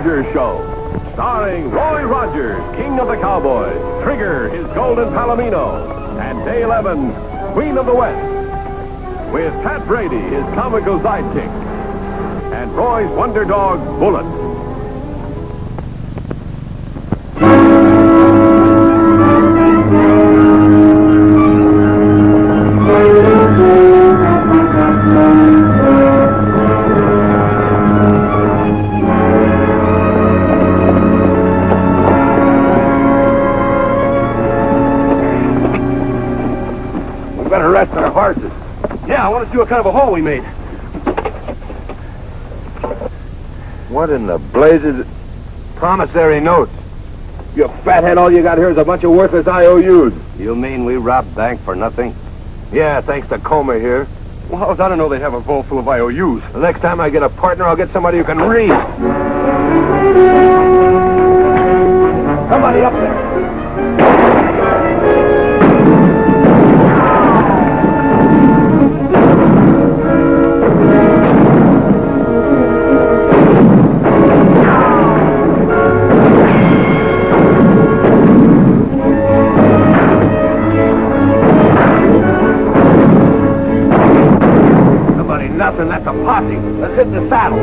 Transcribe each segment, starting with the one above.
Rogers Show. Starring Roy Rogers, King of the Cowboys, Trigger, his Golden Palomino, and Dale Evans, Queen of the West. With Pat Brady, his comical sidekick, and Roy's wonder dog, Bullet. Better rest our horses. Yeah, I want to see what kind of a haul we made. What in the blazes? Promissory notes. You fathead, all you got here is a bunch of worthless IOUs. You mean we robbed bank for nothing? Yeah, thanks to Comer here. Well, how was I to know they'd have a vault full of IOUs? The next time I get a partner, I'll get somebody who can read. Somebody up there. Nothing, that's a posse. Let's hit the saddle.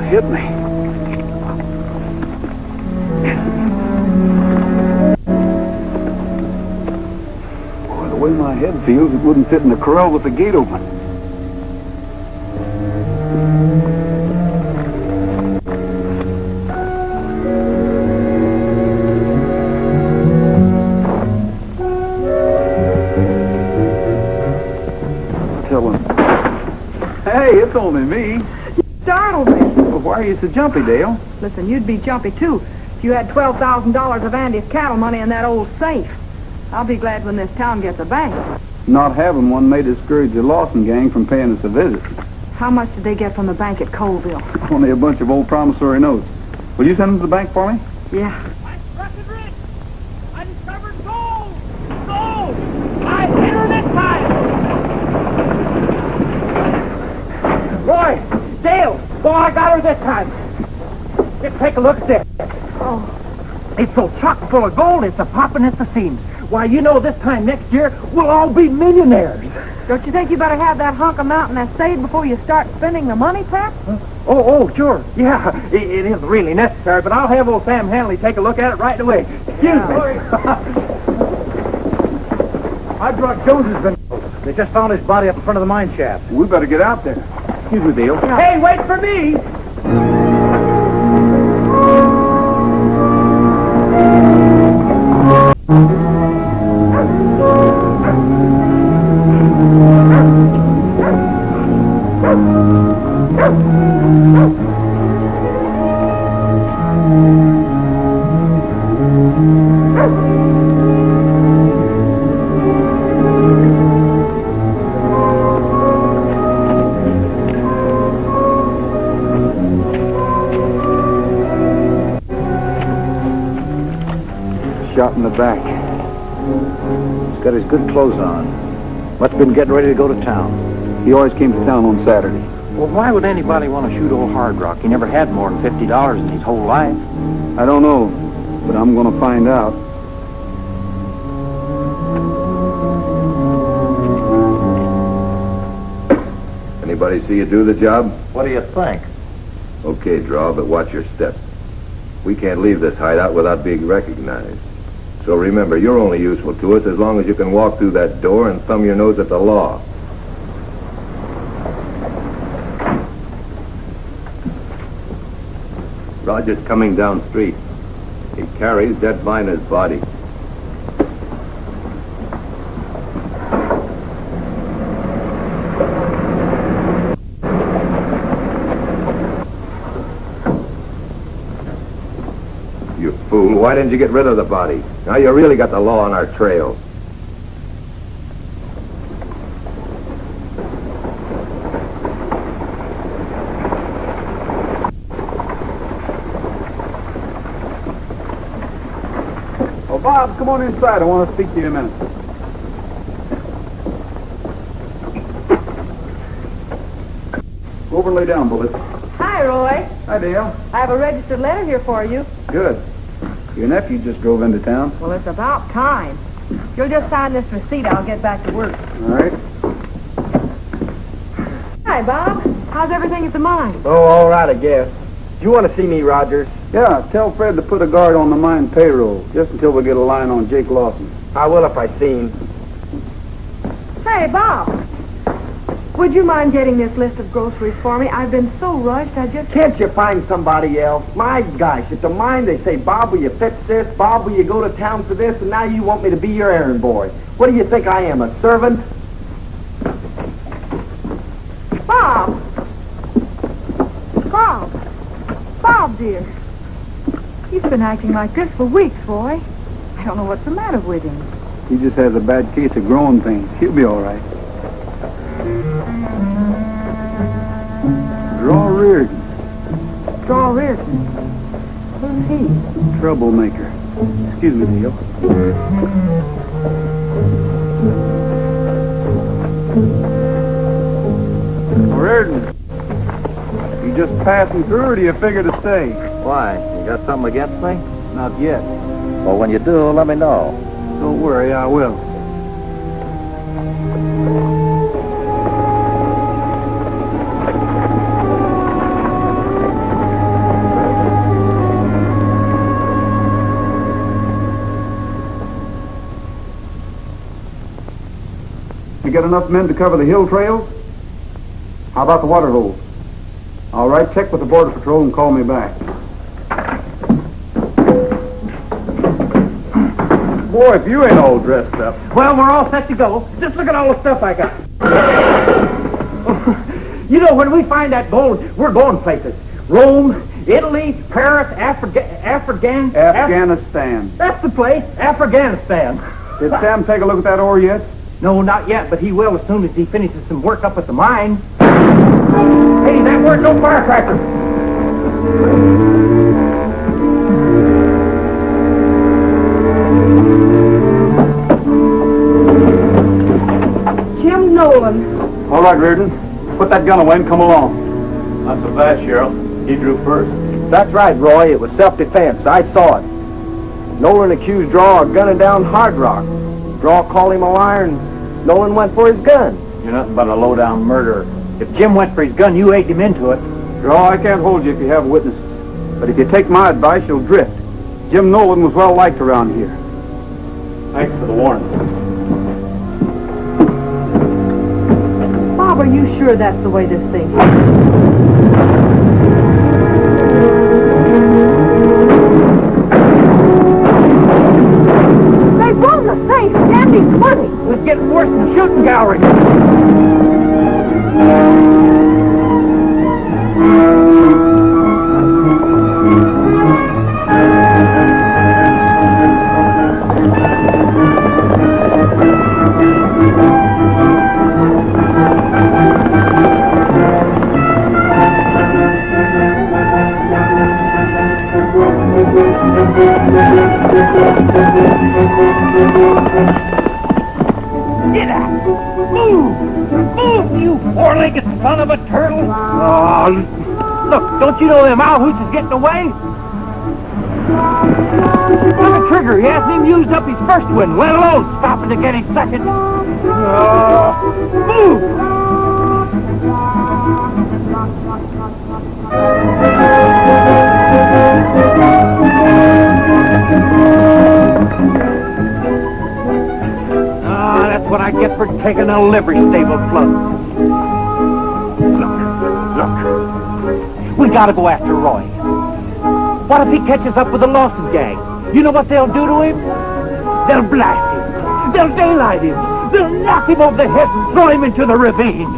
Hit me. Boy, the way my head feels, it wouldn't fit in the corral with the gate open. Tell him. Hey, it's only me. Startled me. Well, why are you so jumpy, Dale? Listen, you'd be jumpy, too, if you had $12,000 of Andy's cattle money in that old safe. I'll be glad when this town gets a bank. Not having one may discourage the Lawson gang from paying us a visit. How much did they get from the bank at Colville? Only a bunch of old promissory notes. Will you send them to the bank for me? Yeah. Breckenridge! I discovered gold! Gold! I hit her this time! Roy! Dale! Boy, I got her this time! Just take a look at this. Oh. It's so chock full of gold, it's a-popping at the seams. Why, you know, this time next year, we'll all be millionaires. Don't you think you better have that hunk of mountain essayed before you start spending the money, Pat? Oh, sure. Yeah, it is really necessary, but I'll have old Sam Hanley take a look at it right away. Excuse me. I brought Jones's been. They just found his body up in front of the mine shaft. We better get out there. Excuse me, Dale. Yeah. Hey, wait for me! Shot in the back. He's got his good clothes on. Must have been getting ready to go to town. He always came to town on Saturday. Well, why would anybody want to shoot old Hard Rock? He never had more than $50 in his whole life. I don't know, but I'm going to find out. Anybody see you do the job? What do you think? Okay, Draw, but watch your step. We can't leave this hideout without being recognized. So remember, you're only useful to us as long as you can walk through that door and thumb your nose at the law. Roger's coming down street. He carries dead miner's body. You fool, why didn't you get rid of the body? Now you really got the law on our trail. Oh, Bob, come on inside. I want to speak to you in a minute. Go over and lay down, Bullet. Hi, Roy. Hi, Dale. I have a registered letter here for you. Good. Your nephew just drove into town. Well, it's about time. If you'll just sign this receipt, I'll get back to work. All right. Hi, Bob. How's everything at the mine? Oh, all right, I guess. Do you want to see me, Rogers? Yeah, tell Fred to put a guard on the mine payroll, just until we get a line on Jake Lawson. I will if I see him. Hey, Bob. Would you mind getting this list of groceries for me? I've been so rushed, I just... Can't you find somebody else? My gosh, at the mine they say, Bob, will you fix this? Bob, will you go to town for this? And now you want me to be your errand boy. What do you think I am, a servant? Bob! Bob! Bob, dear. He's been acting like this for weeks, Roy. I don't know what's the matter with him. He just has a bad case of growing pains. He'll be all right. Draw Reardon. Draw Reardon. Who's he? Troublemaker. Excuse me, Dale. Reardon. You just passing through, or do you figure to stay? Why? You got something against me? Not yet. Well, when you do, let me know. Don't worry, I will. You got enough men to cover the hill trails? How about the water holes? All right, check with the Border Patrol and call me back. Boy, if you ain't all dressed up. Well, we're all set to go. Just look at all the stuff I got. You know, when we find that gold, we're going places. Rome, Italy, Paris, Afghanistan. That's the place, Afghanistan. Did Sam take a look at that ore yet? No, not yet, but he will as soon as he finishes some work up at the mine. Hey, that word, no firecrackers. Jim Nolan. All right, Reardon. Put that gun away and come along. Not so fast, Sheriff. He drew first. That's right, Roy. It was self-defense. I saw it. Nolan accused Draw of gunning down Hard Rock. Draw called him a liar, and Nolan went for his gun. You're nothing but a low-down murderer. If Jim went for his gun, you egged him into it. Draw, I can't hold you if you have witnesses. But if you take my advice, you'll drift. Jim Nolan was well liked around here. Thanks for the warning. Bob, are you sure that's the way this thing is? They broke the safe, standing 20. It was getting worse than shooting gallery. Get out! Move! Move! Move, you four-legged son of a turtle! Oh, look, don't you know them owl hoots is getting away? Look at Trigger, he hasn't even used up his first wind, let alone stopping to get his second. Move! That's what I get for taking a livery stable float. Look. We gotta go after Roy. What if he catches up with the Lawson gang? You know what they'll do to him? They'll blast him. They'll daylight him. They'll knock him over the head and throw him into the ravine.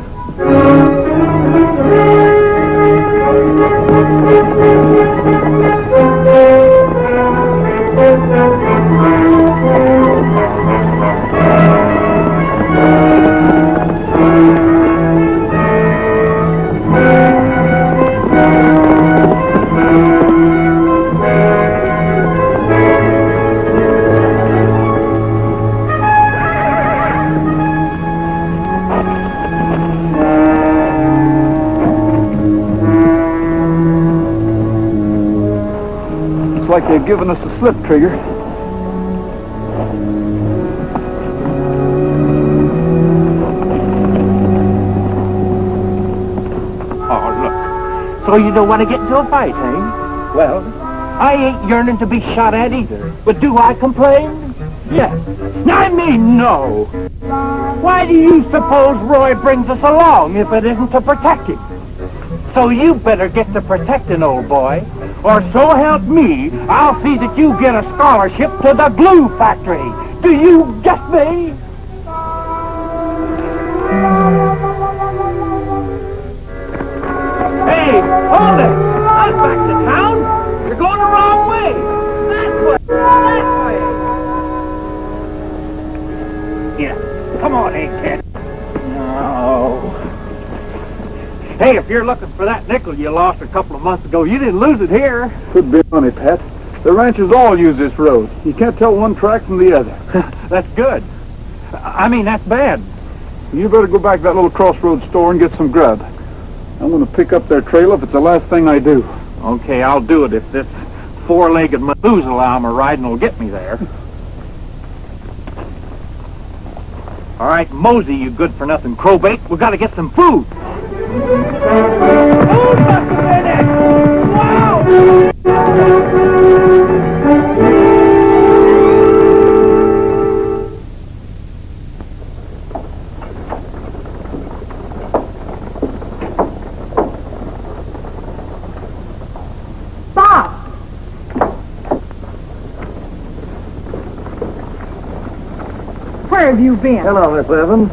Like they've given us a slip, Trigger. Oh, look. So you don't want to get into a fight, eh? Well, I ain't yearning to be shot at either. But do I complain? Yes. I mean, no. Why do you suppose Roy brings us along if it isn't to protect him? So you better get to protecting, old boy. Or so help me, I'll see that you get a scholarship to the glue factory. Do you get me? Hey, hold it! I'm back to town. You're going the wrong way. That way. That way. Yeah, come on, kid. No. Hey, if you're looking for that nickel you lost a couple of months ago, you didn't lose it here. Could be money, Pat. The ranchers all use this road. You can't tell one track from the other. That's good. I mean, that's bad. You better go back to that little crossroads store and get some grub. I'm going to pick up their trail if it's the last thing I do. Okay, I'll do it if this four-legged Methuselah I'm a-riding will get me there. All right, Mosey, you good-for-nothing crowbait. We got to get some food. Hold up a minute! Wow! Bob! Where have you been? Hello, Miss Evans.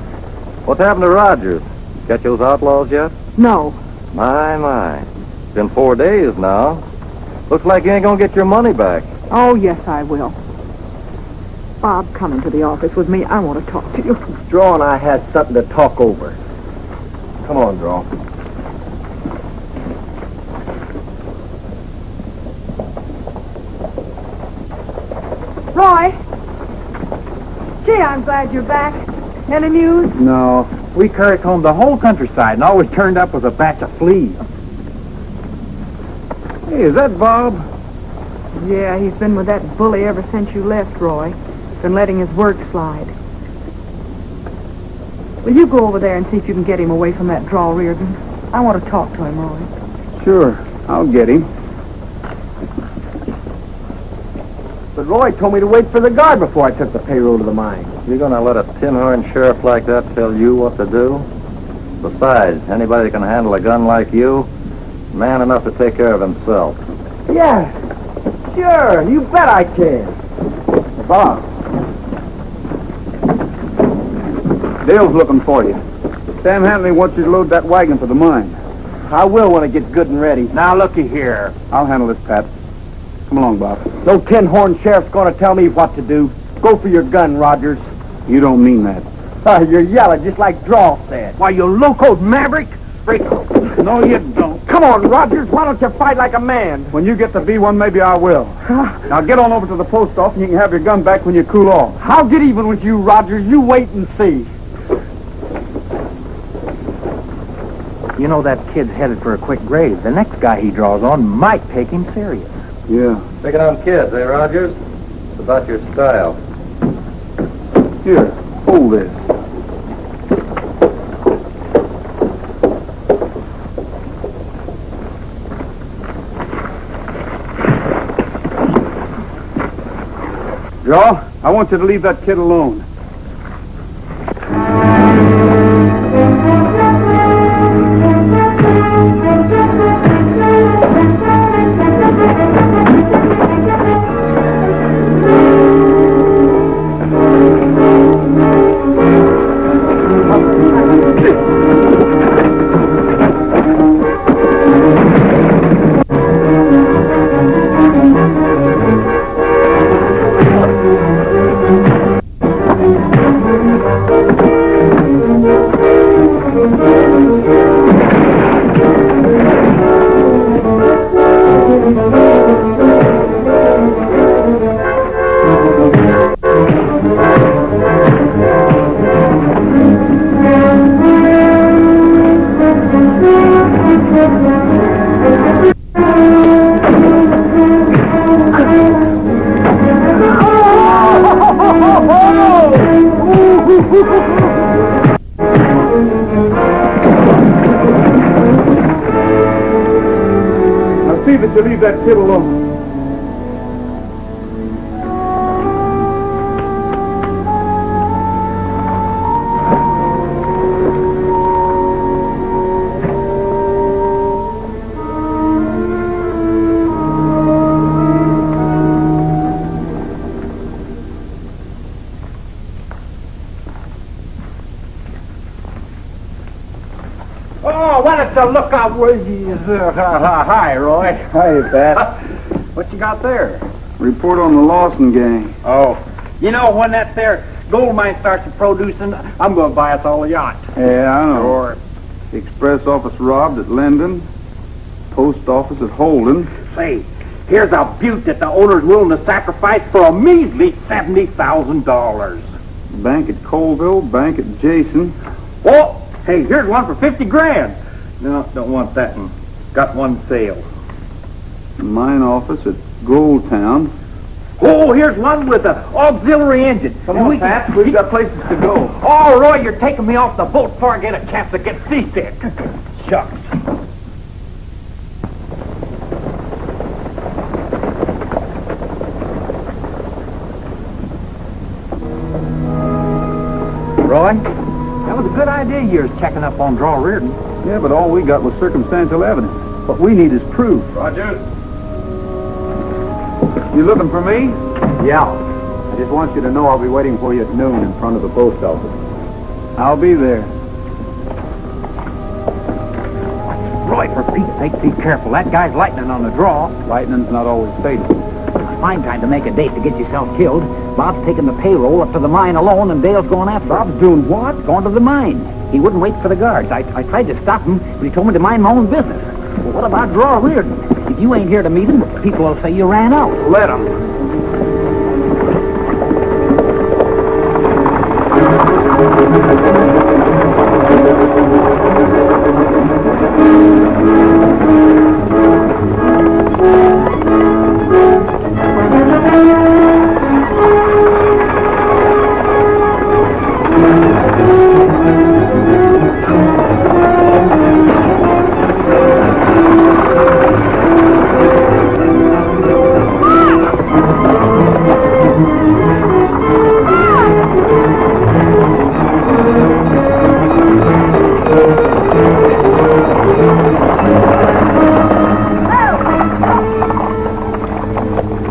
What's happened to Rogers? Catch those outlaws yet? No. My. It's been 4 days now. Looks like you ain't gonna get your money back. Oh, yes, I will. Bob, come into the office with me. I want to talk to you. Draw and I had something to talk over. Come on, Draw. Roy! Gee, I'm glad you're back. Any news? No. We combed the whole countryside, and all we turned up was a batch of fleas. Hey, is that Bob? Yeah, he's been with that bully ever since you left, Roy. Been letting his work slide. Will you go over there and see if you can get him away from that draw, Reardon? I want to talk to him, Roy. Sure, I'll get him. But Roy told me to wait for the guard before I took the payroll to the mine. You're gonna let a tin-horn sheriff like that tell you what to do? Besides, anybody that can handle a gun like you, man enough to take care of himself. Yeah, sure, you bet I can. Bob. Dale's looking for you. Sam Hanley wants you to load that wagon for the mine. I will when it gets good and ready. Now, looky here. I'll handle this, Pat. Come along, Bob. No tin-horn sheriff's gonna tell me what to do. Go for your gun, Rogers. You don't mean that. You're yelling just like Draw said. Why, you locoed maverick? No, you don't. Come on, Rogers, why don't you fight like a man? When you get to be one, maybe I will. Now get on over to the post office and you can have your gun back when you cool off. I'll get even with you, Rogers. You wait and see. You know that kid's headed for a quick grave. The next guy he draws on might take him serious. Yeah. Picking on kids, eh, Rogers? It's about your style. Here, hold this. Joe, I want you to leave that kid alone. Now see that you leave that kid alone. Oh, what is the lookout? Hi, Roy. Hi, Pat. What you got there? Report on the Lawson gang. Oh, you know, when that there gold mine starts producing, I'm going to buy us all a yacht. Yeah, I know. Or, Express office robbed at Linden. Post office at Holden. say, here's a butte that the owner's willing to sacrifice for a measly $70,000. Bank at Colville. Bank at Jason. Oh, hey, here's one for 50 grand. No, don't want that one. Got one sale. Mine office at Goldtown. Oh, here's one with an auxiliary engine. Come on, Pat. We've got places to go. Oh, Roy, you're taking me off the boat before I get a chance to get seasick. Shucks. Roy, that was a good idea yours checking up on Draw Reardon. Yeah, but all we got was circumstantial evidence. What we need is proof. Rogers? You looking for me? Yeah. I just want you to know I'll be waiting for you at noon in front of the post office. I'll be there. Roy, for Pete's sake, be careful. That guy's lightning on the draw. Lightning's not always fatal. Fine time to make a date to get yourself killed. Bob's taking the payroll up to the mine alone, and Dale's going after him. Bob's doing what? Going to the mine. He wouldn't wait for the guards. I tried to stop him, but he told me to mind my own business. Well, what about Draw Reardon? If you ain't here to meet him, people will say you ran out. Let him.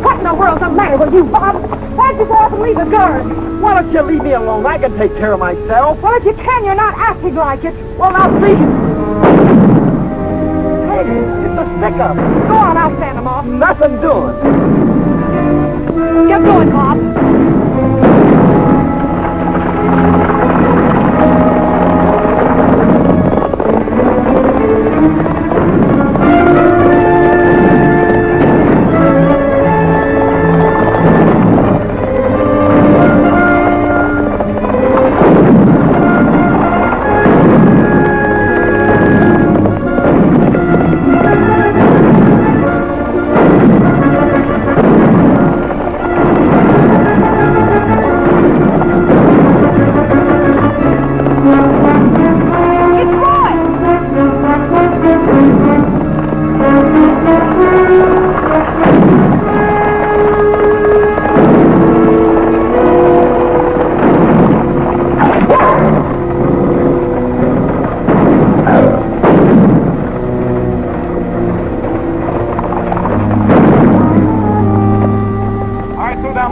What in the world's the matter with you, Bob? Why'd you go off and leave the guard? Why don't you leave me alone? I can take care of myself. Well, if you can, you're not acting like it. Well, now, see. Hey, it's a stick-up. Go on, I'll stand them off. Nothing doing. Get going, Bob.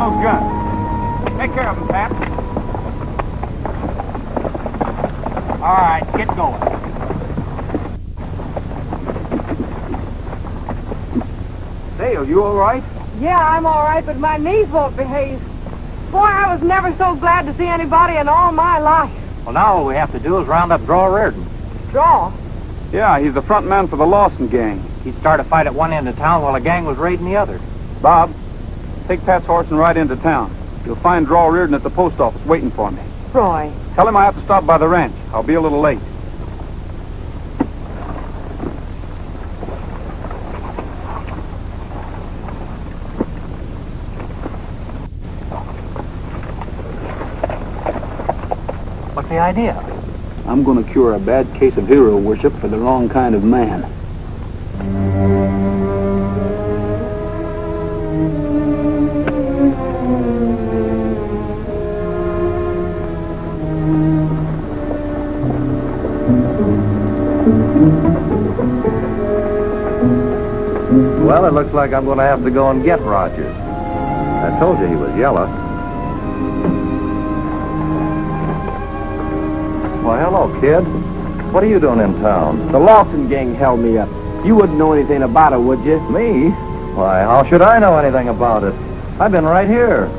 those guns. Take care of them, Pat. All right, get going. Dale, you all right? Yeah, I'm all right, but my knees won't behave. Boy, I was never so glad to see anybody in all my life. Well, now all we have to do is round up Draw Reardon. Draw? Yeah, he's the front man for the Lawson gang. He started a fight at one end of town while the gang was raiding the other. Bob, take Pat's horse and ride into town. You'll find Draw Reardon at the post office waiting for me. Roy. Tell him I have to stop by the ranch. I'll be a little late. What's the idea? I'm going to cure a bad case of hero worship for the wrong kind of man. Well, it looks like I'm going to have to go and get Rogers. I told you he was yellow. Well, hello, kid. What are you doing in town? The Lawson gang held me up. You wouldn't know anything about it, would you? Me? Why, how should I know anything about it? I've been right here.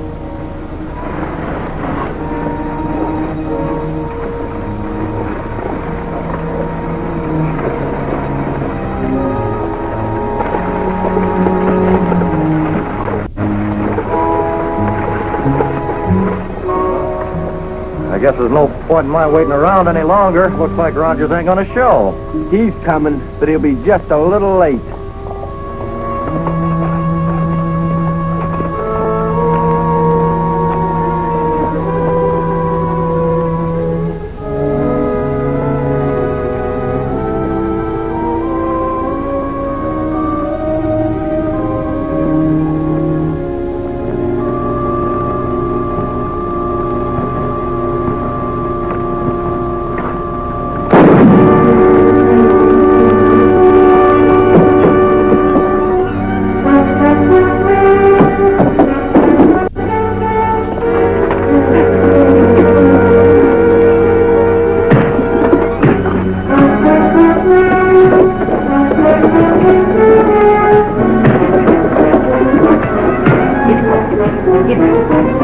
I guess there's no point in my waiting around any longer. Looks like Rogers ain't gonna show. He's coming, but he'll be just a little late.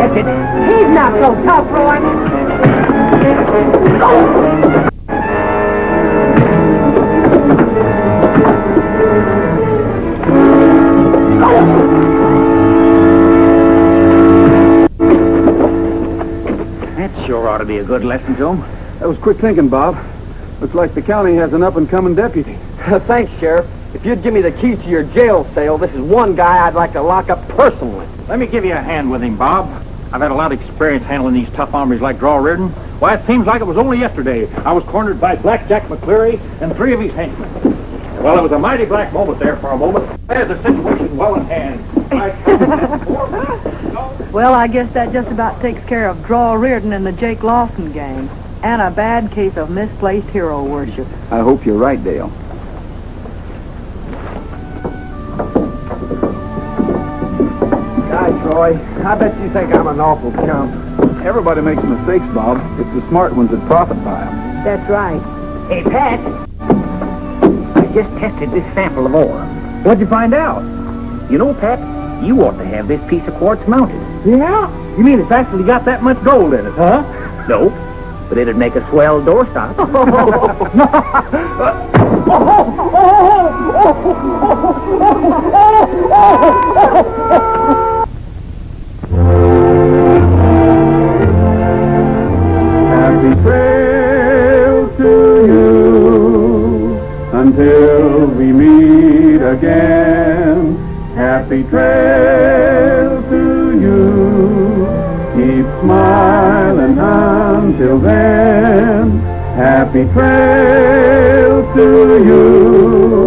That's it. He's not so tough, Roy. That sure ought to be a good lesson to him. That was quick thinking, Bob. Looks like the county has an up-and-coming deputy. Thanks, Sheriff. If you'd give me the keys to your jail cell, this is one guy I'd like to lock up personally. Let me give you a hand with him, Bob. I've had a lot of experience handling these tough hombres like Draw Reardon. Why, it seems like it was only yesterday I was cornered by Blackjack McCleary and 3 of his henchmen. Well, it was a mighty black moment there for a moment. I had the situation well in hand. Well, I guess that just about takes care of Draw Reardon and the Jake Lawson gang. And a bad case of misplaced hero worship. I hope you're right, Dale. Gosh, Roy, I bet you think I'm an awful chump. Everybody makes mistakes, Bob. It's the smart ones that profit by them. That's right. Hey, Pat. I just tested this sample of ore. What'd you find out? You know, Pat, you ought to have this piece of quartz mounted. Yeah? You mean it's actually got that much gold in it, huh? No, but it'd make a swell doorstop. Happy trail to you until we meet again. Happy trail to you. Keep smiling until then. Happy trail to you.